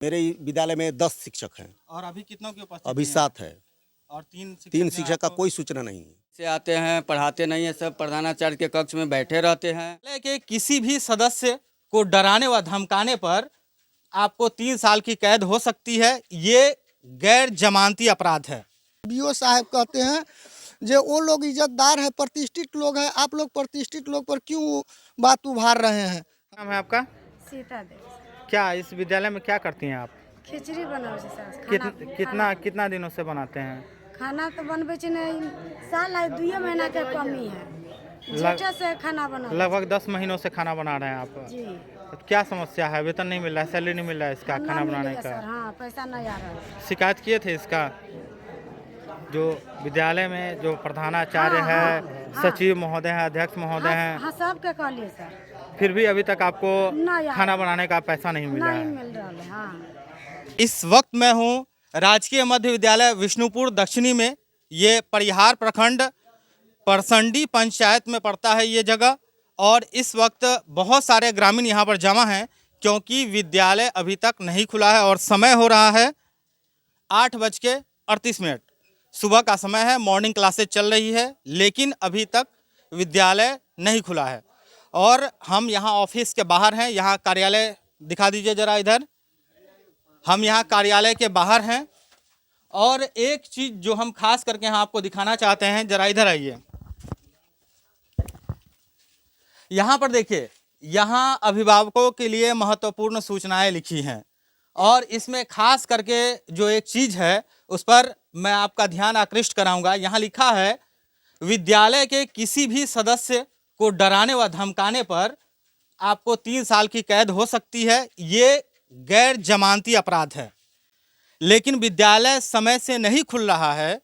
मेरे विद्यालय में 10 शिक्षक हैं। और अभी कितनों की उपस्थिति अभी है? 7 है। और तीन तीन शिक्षक का कोई सूचना नहीं है। से आते हैं, पढ़ाते नहीं है, सब प्रधानाचार्य के कक्ष में बैठे रहते हैं। कि किसी भी सदस्य को डराने व धमकाने पर आपको 3 साल की कैद हो सकती है। ये गैर जमानती अपराध है। बीओ साहब कहते हैं जो वो लोग इज्जतदार है, प्रतिष्ठित लोग हैं, आप लोग प्रतिष्ठित लोग पर क्यों बात उभार रहे हैं? नाम है आपका? सीता देवी। क्या इस विद्यालय में क्या करती हैं आप? खिचड़ी बनावे सर। कितना दिनों से बनाते हैं? खाना तो बनबे छै नहीं, साल है 2 महीना के कमी है। जेठे से खाना बना लगभग 10 महीनों से खाना बना रहे हैं आप। जी। तो क्या समस्या है? वेतन नहीं मिल रहा है, सैलरी नहीं मिल रहा है इसका खाना बनाने का? सर हाँ, पैसा नहीं आ रहा है। शिकायत किए थे इसका? जो विद्यालय में जो प्रधानाचार्य है, सचिव महोदय हैं, अध्यक्ष महोदय हैं, हाँ सबके कहलिए सर, फिर भी अभी तक आपको नहीं खाना बनाने का पैसा नहीं मिला नहीं है। मिल रहा है। हाँ। इस वक्त मैं हूँ राजकीय मध्य विद्यालय विष्णुपुर दक्षिणी में। ये परिहार प्रखंड परसंडी पंचायत में पड़ता है ये जगह। और इस वक्त बहुत सारे ग्रामीण यहाँ पर जमा हैं क्योंकि विद्यालय अभी तक नहीं खुला है और समय हो रहा है 8:38। सुबह का समय है, मॉर्निंग क्लासेज चल रही है, लेकिन अभी तक विद्यालय नहीं खुला है। और हम यहाँ ऑफिस के बाहर हैं। यहाँ कार्यालय दिखा दीजिए ज़रा इधर। हम यहाँ कार्यालय के बाहर हैं और एक चीज़ जो हम खास करके यहाँ आपको दिखाना चाहते हैं, ज़रा इधर आइए। यहाँ पर देखिए, यहाँ अभिभावकों के लिए महत्वपूर्ण सूचनाएं लिखी हैं और इसमें खास करके जो एक चीज़ है उस पर मैं आपका ध्यान आकृष्ट कराऊंगा। यहाँ लिखा है, विद्यालय के किसी भी सदस्य को डराने व धमकाने पर आपको 3 साल की कैद हो सकती है। ये गैर जमानती अपराध है। लेकिन विद्यालय समय से नहीं खुल रहा है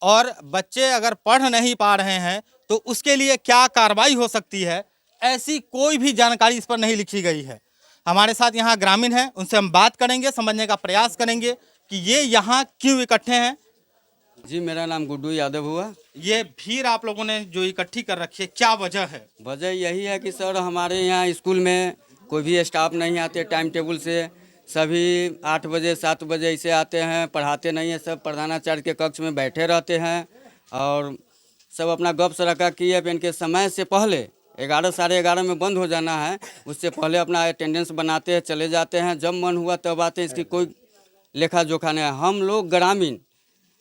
और बच्चे अगर पढ़ नहीं पा रहे हैं तो उसके लिए क्या कार्रवाई हो सकती है, ऐसी कोई भी जानकारी इस पर नहीं लिखी गई है। हमारे साथ यहाँ ग्रामीण हैं, उनसे हम बात करेंगे, समझने का प्रयास करेंगे कि ये यहाँ क्यों इकट्ठे हैं। जी, मेरा नाम गुड्डू यादव हुआ। ये भीड़ आप लोगों ने जो इकट्ठी कर रखी है, क्या वजह है? वजह यही है कि सर हमारे यहाँ स्कूल में कोई भी स्टाफ नहीं आते टाइम टेबल से। सभी 8 बजे 7 बजे ऐसे आते हैं, पढ़ाते नहीं हैं, सब प्रधानाचार्य के कक्ष में बैठे रहते हैं और सब अपना गप सरक्का किए पेन के समय से पहले 11 साढ़े 11 में बंद हो जाना है, उससे पहले अपना अटेंडेंस बनाते हैं, चले जाते हैं। जब मन हुआ तब आते हैं, इसकी कोई लेखा जोखा नहीं है। हम लोग ग्रामीण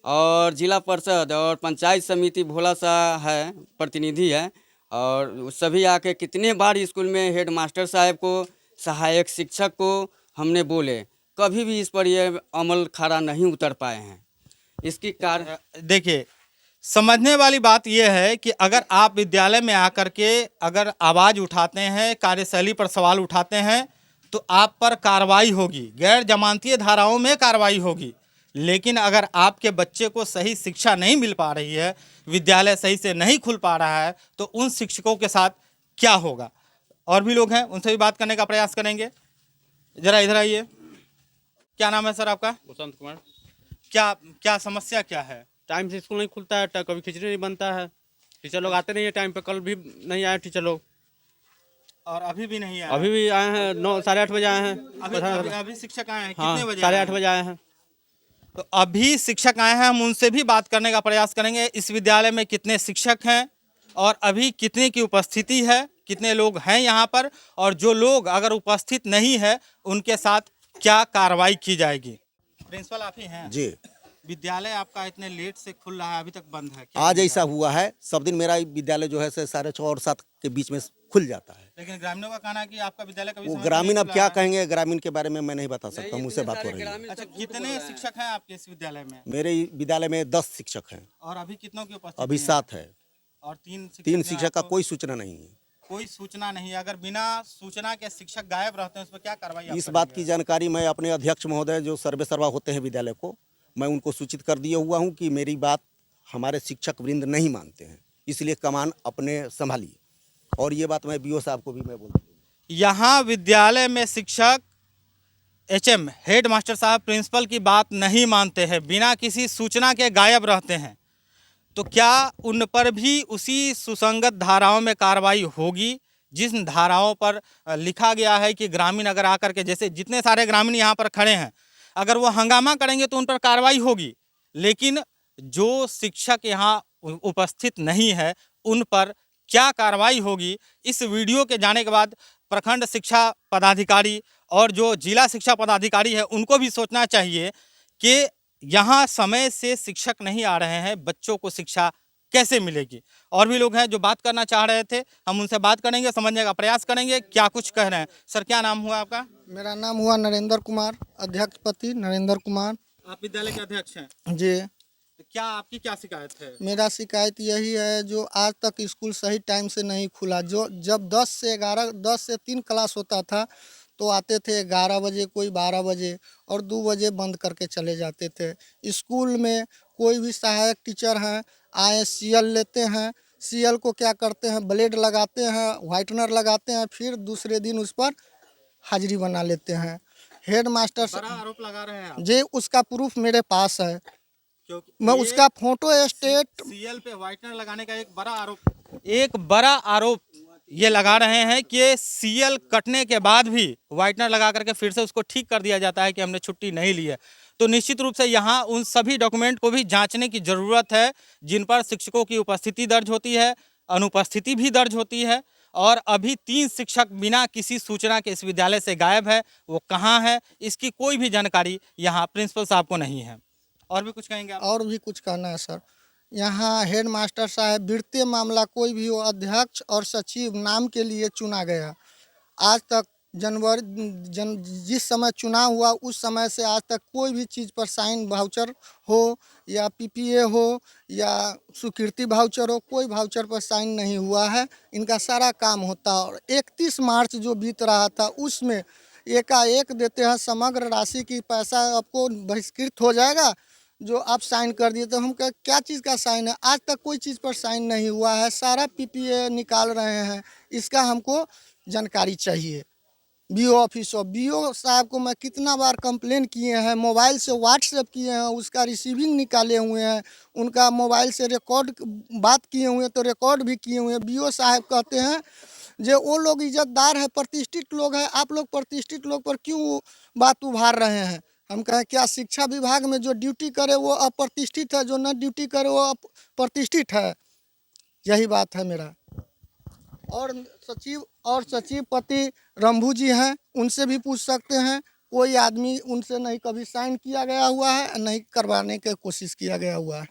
और जिला परिषद और पंचायत समिति भोला सा है, प्रतिनिधि है, और सभी आके कितने बार स्कूल में हेड मास्टर साहब को, सहायक शिक्षक को हमने बोले, कभी भी इस पर ये अमल खरा नहीं उतर पाए हैं। इसकी कार्य देखिए, समझने वाली बात यह है कि अगर आप विद्यालय में आकर के अगर आवाज़ उठाते हैं, कार्यशैली पर सवाल उठाते हैं तो आप पर कार्रवाई होगी, गैर जमानती धाराओं में कार्रवाई होगी। लेकिन अगर आपके बच्चे को सही शिक्षा नहीं मिल पा रही है, विद्यालय सही से नहीं खुल पा रहा है, तो उन शिक्षकों के साथ क्या होगा? और भी लोग हैं, उनसे भी बात करने का प्रयास करेंगे। ज़रा इधर आइए। क्या नाम है सर आपका? वसंत कुमार। क्या समस्या क्या है? टाइम से स्कूल नहीं खुलता है, कभी खिचड़ी नहीं बनता है, टीचर लोग आते नहीं है टाइम पे। कल भी नहीं आए टीचर लोग, और अभी भी नहीं आए? अभी भी आए हैं 9 साढ़े 8 बजे आए हैं। अभी शिक्षक आए हैं? हाँ, कितने बजे? साढ़े 8 बजे आए हैं। तो अभी शिक्षक आए हैं, हम उनसे भी बात करने का प्रयास करेंगे। इस विद्यालय में कितने शिक्षक हैं और अभी कितने की उपस्थिति है, कितने लोग हैं यहाँ पर, और जो लोग अगर उपस्थित नहीं है उनके साथ क्या कार्रवाई की जाएगी। प्रिंसिपल आप ही हैं? जी। विद्यालय आपका इतने लेट से खुल रहा है, अभी तक बंद है, आज ऐसा हुआ है, सब दिन मेरा विद्यालय जो है 6:30 और 7 के बीच में खुल जाता है। लेकिन ग्रामीणों का कहना है कि आपका विद्यालय कभी वो समय ग्रामीण नहीं अब खुला क्या है। कहेंगे, ग्रामीण के बारे में मैं नहीं बता सकता, मुझसे बात हो रही है। अच्छा, कितने शिक्षक हैं आपके इस विद्यालय में? मेरे विद्यालय में 10 शिक्षक हैं। और अभी कितनों की उपस्थिति अभी है? 7 है। और तीन शिक्षक का कोई सूचना नहीं है। कोई सूचना नहीं है। अगर बिना सूचना के शिक्षक गायब रहते हैं उस पर क्या कार्रवाई आप इस बात की करेंगे? जानकारी मैं अपने अध्यक्ष महोदय जो सर्वे सर्वा होते हैं विद्यालय को, मैं उनको सूचित कर दिया हुआ हूं कि मेरी बात हमारे शिक्षक वृंद नहीं मानते हैं, इसलिए कमान अपने संभालिए। और ये बात मैं बीओ साहब को भी मैं बोलता हूँ। यहाँ विद्यालय में शिक्षक एचएम हेड मास्टर साहब प्रिंसिपल की बात नहीं मानते हैं, बिना किसी सूचना के गायब रहते हैं, तो क्या उन पर भी उसी सुसंगत धाराओं में कार्रवाई होगी जिस धाराओं पर लिखा गया है कि ग्रामीण अगर आकर के, जैसे जितने सारे ग्रामीण यहाँ पर खड़े हैं, अगर वो हंगामा करेंगे तो उन पर कार्रवाई होगी, लेकिन जो शिक्षक यहाँ उपस्थित नहीं है उन पर क्या कार्रवाई होगी, इस वीडियो के जाने के बाद प्रखंड शिक्षा पदाधिकारी और जो जिला शिक्षा पदाधिकारी है उनको भी सोचना चाहिए कि यहाँ समय से शिक्षक नहीं आ रहे हैं, बच्चों को शिक्षा कैसे मिलेगी। और भी लोग हैं जो बात करना चाह रहे थे, हम उनसे बात करेंगे, समझने का प्रयास करेंगे क्या कुछ कह रहे हैं। सर, क्या नाम हुआ आपका? मेरा नाम हुआ नरेंद्र कुमार, अध्यक्ष पति नरेंद्र कुमार। आप विद्यालय के अध्यक्ष हैं, जी। तो क्या आपकी क्या शिकायत है? मेरा शिकायत यही है, जो आज तक स्कूल सही टाइम से नहीं खुला। जो जब 10 से 3 क्लास होता था तो आते थे 11 बजे, कोई 12 बजे और 2 बजे बंद करके चले जाते थे। स्कूल में कोई भी सहायक टीचर हैं, आए सीएल लेते हैं, सीएल को क्या करते हैं, ब्लेड लगाते हैं, व्हाइटनर लगाते हैं, फिर दूसरे दिन उस पर हाजिरी बना लेते हैं। हेड मास्टर बड़ा आरोप लगा रहे हैं आप, जी, उसका प्रूफ मेरे पास है। क्योंकि मैं उसका फोटो स्टेट सीएल पे व्हाइटनर लगाने का एक बड़ा आरोप ये लगा रहे हैं कि सीएल कटने के बाद भी व्हाइटनर लगा करके फिर से उसको ठीक कर दिया जाता है कि हमने छुट्टी नहीं ली है। तो निश्चित रूप से यहाँ उन सभी डॉक्यूमेंट को भी जांचने की ज़रूरत है जिन पर शिक्षकों की उपस्थिति दर्ज होती है, अनुपस्थिति भी दर्ज होती है। और अभी 3 शिक्षक बिना किसी सूचना के इस विद्यालय से गायब है, वो कहाँ है इसकी कोई भी जानकारी यहाँ प्रिंसिपल साहब को नहीं है। और भी कुछ कहेंगे आप? और भी कुछ कहना है सर। यहाँ हेड मास्टर साहब बिरते मामला कोई भी हो, अध्यक्ष और सचिव नाम के लिए चुना गया। आज तक जिस समय चुनाव हुआ उस समय से आज तक कोई भी चीज़ पर साइन वाउचर हो या पीपीए हो या स्वीकृति वाउचर हो, कोई वाउचर पर साइन नहीं हुआ है। इनका सारा काम होता है। और 31 मार्च जो बीत रहा था उसमें एकाएक देते हैं समग्र राशि की पैसा आपको बहिष्कृत हो जाएगा, जो आप साइन कर दिए। तो हम क्या चीज़ का साइन है? आज तक कोई चीज़ पर साइन नहीं हुआ है। सारा पीपीए निकाल रहे हैं, इसका हमको जानकारी चाहिए। बीओ ऑफिस और बीओ साहब को मैं कितना बार कंप्लेन किए हैं, मोबाइल से व्हाट्सएप किए हैं, उसका रिसीविंग निकाले हुए हैं, उनका मोबाइल से रिकॉर्ड बात किए हुए हैं तो रिकॉर्ड भी किए हुए हैं। बीओ साहब कहते हैं जो वो लोग इज्जतदार है, प्रतिष्ठित लोग हैं, आप लोग प्रतिष्ठित लोग पर क्यों बात उभार रहे हैं? हम कहें क्या शिक्षा विभाग में जो ड्यूटी करे वो अप्रतिष्ठित है, जो न ड्यूटी करे वो प्रतिष्ठित है? यही बात है मेरा। और सचिव पति रंभू जी हैं, उनसे भी पूछ सकते हैं। कोई आदमी उनसे नहीं कभी साइन किया गया हुआ है, नहीं करवाने की कोशिश किया गया हुआ है।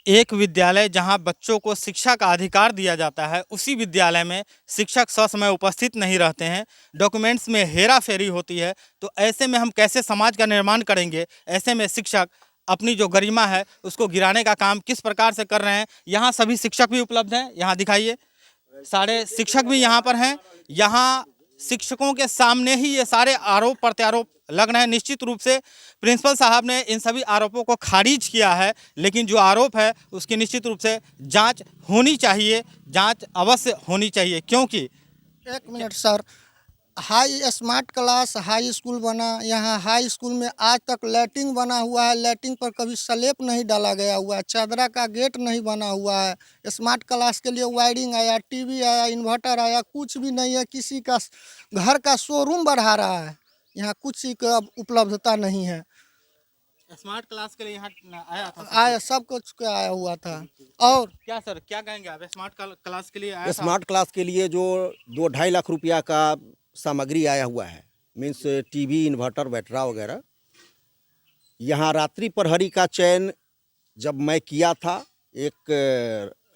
एक विद्यालय जहां बच्चों को शिक्षा का अधिकार दिया जाता है, उसी विद्यालय में शिक्षक ससमय उपस्थित नहीं रहते हैं, डॉक्यूमेंट्स में हेरा फेरी होती है, तो ऐसे में हम कैसे समाज का निर्माण करेंगे? ऐसे में शिक्षक अपनी जो गरिमा है उसको गिराने का काम किस प्रकार से कर रहे हैं? यहाँ सभी शिक्षक भी उपलब्ध हैं, यहाँ दिखाइए, सारे शिक्षक भी यहाँ पर हैं। यहाँ शिक्षकों के सामने ही ये सारे आरोप प्रत्यारोप लग रहे हैं। निश्चित रूप से प्रिंसिपल साहब ने इन सभी आरोपों को खारिज किया है, लेकिन जो आरोप है उसकी निश्चित रूप से जांच होनी चाहिए, जांच अवश्य होनी चाहिए। क्योंकि 1 minute sir, high smart class high school बना, यहाँ हाई स्कूल में आज तक लैट्रिन बना हुआ है, लैट्रिन पर कभी स्लैब नहीं डाला गया हुआ है, चादरा का गेट नहीं बना हुआ है। स्मार्ट क्लास के लिए वायरिंग आया, टीवी आया, इन्वर्टर आया, कुछ भी नहीं है। किसी का घर का शोरूम बढ़ा रहा है, यहाँ कुछ ही का उपलब्धता नहीं है। स्मार्ट क्लास के लिए यहाँ आया था, आया सब कुछ का आया हुआ था। और क्या सर क्या कहेंगे आप? स्मार्ट क्लास के लिए आया था? स्मार्ट क्लास के लिए जो 2-2.5 लाख रुपया का सामग्री आया हुआ है, मीन्स टीवी, इन्वर्टर, बैटरा वगैरह। यहाँ रात्रि प्रहरी का चयन जब मैं किया था, एक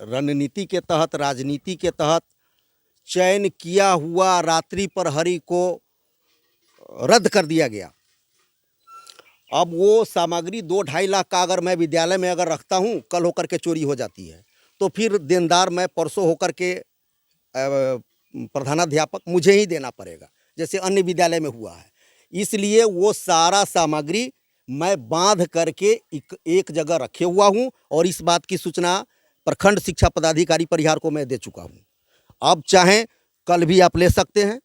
रणनीति के तहत, राजनीति के तहत चयन किया हुआ रात्रि प्रहरी को रद्द कर दिया गया। अब वो सामग्री 2-2.5 लाख का अगर मैं विद्यालय में अगर रखता हूँ, कल होकर के चोरी हो जाती है, तो फिर देनदार मैं परसों होकर के प्रधानाध्यापक मुझे ही देना पड़ेगा, जैसे अन्य विद्यालय में हुआ है। इसलिए वो सारा सामग्री मैं बांध करके एक जगह रखे हुआ हूँ और इस बात की सूचना प्रखंड शिक्षा पदाधिकारी परिहार को मैं दे चुका हूँ। अब चाहें कल भी आप ले सकते हैं,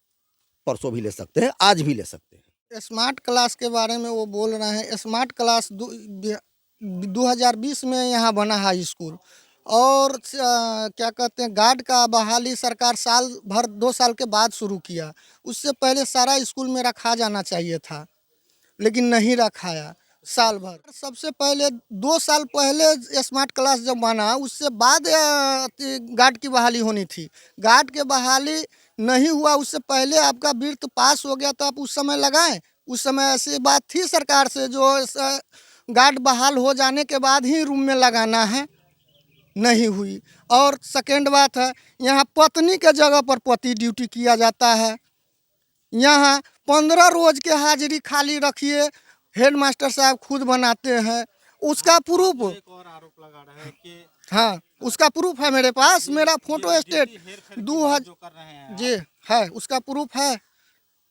परसों भी ले सकते हैं, आज भी ले सकते हैं। स्मार्ट क्लास के बारे में वो बोल रहे हैं। स्मार्ट क्लास 2020 में यहाँ बना हाई स्कूल और क्या कहते हैं गार्ड का बहाली सरकार साल भर 2 साल के बाद शुरू किया। उससे पहले सारा स्कूल में रखा जाना चाहिए था, लेकिन नहीं रखाया साल भर। सबसे पहले 2 साल पहले स्मार्ट क्लास जब बना उससे बाद गार्ड की बहाली होनी थी। गार्ड के बहाली नहीं हुआ, उससे पहले आपका वृत्त पास हो गया तो आप उस समय लगाएं। उस समय ऐसी बात थी सरकार से जो गार्ड बहाल हो जाने के बाद ही रूम में लगाना है, नहीं हुई। और सेकेंड बात है, यहाँ पत्नी के जगह पर पति ड्यूटी किया जाता है। यहाँ 15 रोज के हाजिरी खाली रखिए, हेड मास्टर साहब खुद बनाते हैं। उसका प्रूफ, एक और आरोप लगा रहे हैं कि हाँ उसका प्रूफ है मेरे पास, मेरा फोटो स्टेट जो कर रहे हैं जी है, उसका प्रूफ है।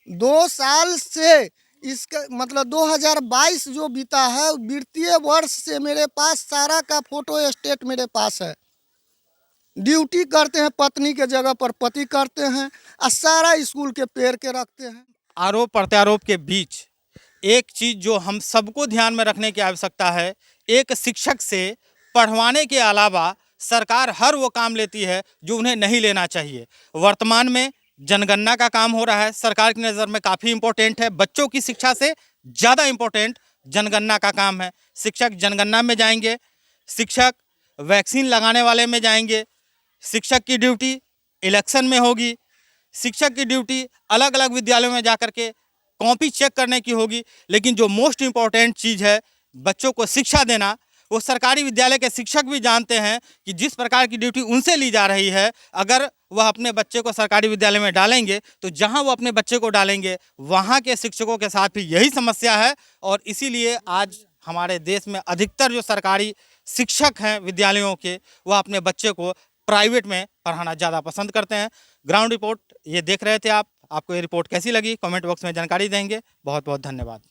2 साल से इसका मतलब 2022 जो बीता है वित्तीय वर्ष से मेरे पास सारा का फोटो स्टेट मेरे पास है। ड्यूटी करते हैं पत्नी के जगह पर पति करते हैं और सारा स्कूल के पेड़ के रखते हैं। आरोप प्रत्यारोप के बीच एक चीज़ जो हम सबको ध्यान में रखने की आवश्यकता है, एक शिक्षक से पढ़वाने के अलावा सरकार हर वो काम लेती है जो उन्हें नहीं लेना चाहिए। वर्तमान में जनगणना का काम हो रहा है, सरकार की नज़र में काफ़ी इम्पोर्टेंट है। बच्चों की शिक्षा से ज़्यादा इम्पोर्टेंट जनगणना का काम है। शिक्षक जनगणना में जाएंगे, शिक्षक वैक्सीन लगाने वाले में जाएंगे, शिक्षक की ड्यूटी इलेक्शन में होगी, शिक्षक की ड्यूटी अलग अलग विद्यालयों में जा कर के कॉपी चेक करने की होगी। लेकिन जो मोस्ट इम्पॉर्टेंट चीज़ है बच्चों को शिक्षा देना, वो सरकारी विद्यालय के शिक्षक भी जानते हैं कि जिस प्रकार की ड्यूटी उनसे ली जा रही है, अगर वह अपने बच्चे को सरकारी विद्यालय में डालेंगे तो जहां वो अपने बच्चे को डालेंगे वहां के शिक्षकों के साथ भी यही समस्या है। और इसीलिए आज हमारे देश में अधिकतर जो सरकारी शिक्षक हैं विद्यालयों के, वह अपने बच्चे को प्राइवेट में पढ़ाना ज़्यादा पसंद करते हैं। ग्राउंड रिपोर्ट ये देख रहे थे आप। आपको ये रिपोर्ट कैसी लगी कमेंट बॉक्स में जानकारी देंगे। बहुत बहुत धन्यवाद।